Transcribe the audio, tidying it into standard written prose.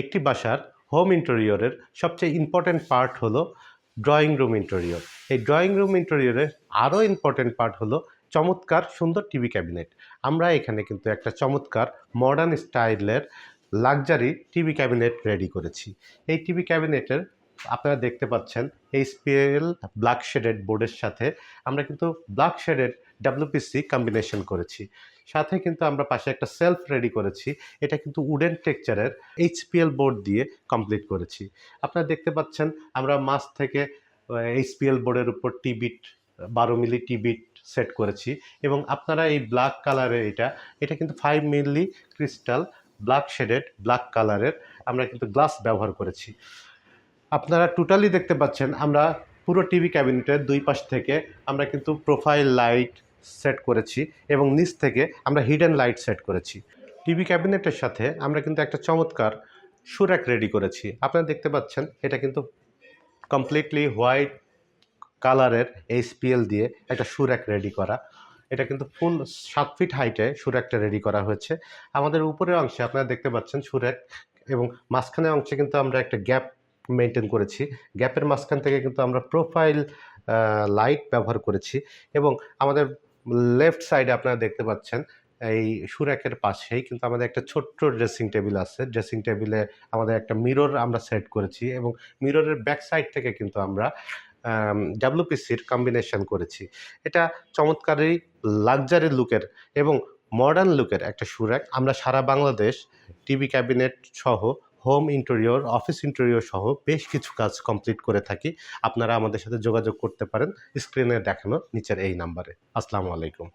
একটি বাসার হোম ইন্টেরিয়রের সবচেয়ে ইম্পর্ট্যান্ট পার্ট হলো ড্রয়িং রুম ইন্টেরিয়র। এই ড্রয়িং রুম ইন্টেরিয়রের আরও ইম্পর্ট্যান্ট পার্ট হলো চমৎকার সুন্দর টিভি ক্যাবিনেট। আমরা এখানে কিন্তু একটা চমৎকার মডার্ন স্টাইলের লাক্সারি টিভি ক্যাবিনেট রেডি করেছি। এই টিভি ক্যাবিনেটের আপনারা দেখতে পাচ্ছেন এইচপিএল ব্ল্যাক শেডেড বোর্ডের সাথে আমরা কিন্তু ব্ল্যাক শেডেড ডাব্লিউপিসি কম্বিনেশন করেছি। সাথে কিন্তু আমরা পাশে একটা সেলফ রেডি করেছি, এটা কিন্তু উডেন টেক্সচারের এইচপিএল বোর্ড দিয়ে কমপ্লিট করেছি। আপনারা দেখতে পাচ্ছেন আমরা মাঝ থেকে এইচপিএল বোর্ডের উপর টিবিট 12 মিলি টিবিট সেট করেছি এবং আপনারা এই ব্ল্যাক কালারের এটা কিন্তু 5 মিলি ক্রিস্টাল ব্ল্যাক শেডেড ব্ল্যাক কালারের আমরা কিন্তু গ্লাস ব্যবহার করেছি। আপনারা টোটালি দেখতে পাচ্ছেন আমরা পুরো টিভি ক্যাবিনেটের দুই পাশ থেকে আমরা কিন্তু প্রোফাইল লাইট সেট করেছি এবং নিচ থেকে আমরা হিডেন লাইট সেট করেছি। টিভি ক্যাবিনেটের সাথে আমরা কিন্তু একটা চমৎকার সুরাক রেডি করেছি। আপনারা দেখতে পাচ্ছেন এটা কিন্তু কমপ্লিটলি হোয়াইট কালারের এইচপিএল দিয়ে একটা সুরাক রেডি করা। এটা কিন্তু ফুল 7 ফিট হাইটে সুরাকটা রেডি করা হয়েছে। আমাদের উপরের অংশে আপনারা দেখতে পাচ্ছেন সুরাক এবং মাঝখানের অংশে কিন্তু আমরা একটা গ্যাপ মেনটেন করেছি। গ্যাপের মাঝখান থেকে কিন্তু আমরা প্রোফাইল লাইট ব্যবহার করেছি এবং আমাদের লেফট সাইডে আপনারা দেখতে পাচ্ছেন এই সুরাকের পাশেই কিন্তু আমাদের একটা ছোট্ট ড্রেসিং টেবিল আছে। ড্রেসিং টেবিলে আমাদের একটা মিরর আমরা সেট করেছি এবং মিররের ব্যাক সাইড থেকে কিন্তু আমরা ডাব্লিউপিসির কম্বিনেশন করেছি। এটা চমৎকারই লাক্সারি লুকের এবং মডার্ন লুকের একটা সুরাক। আমরা সারা বাংলাদেশ টিভি ক্যাবিনেট সহ হোম ইন্টেরিয়র, অফিস ইন্টেরিয়র সহ বেশ কিছু কাজ কমপ্লিট করে থাকি। আপনারা আমাদের সাথে যোগাযোগ করতে পারেন স্ক্রিনে দেখানো নিচের এই নাম্বারে। আসসালামু আলাইকুম।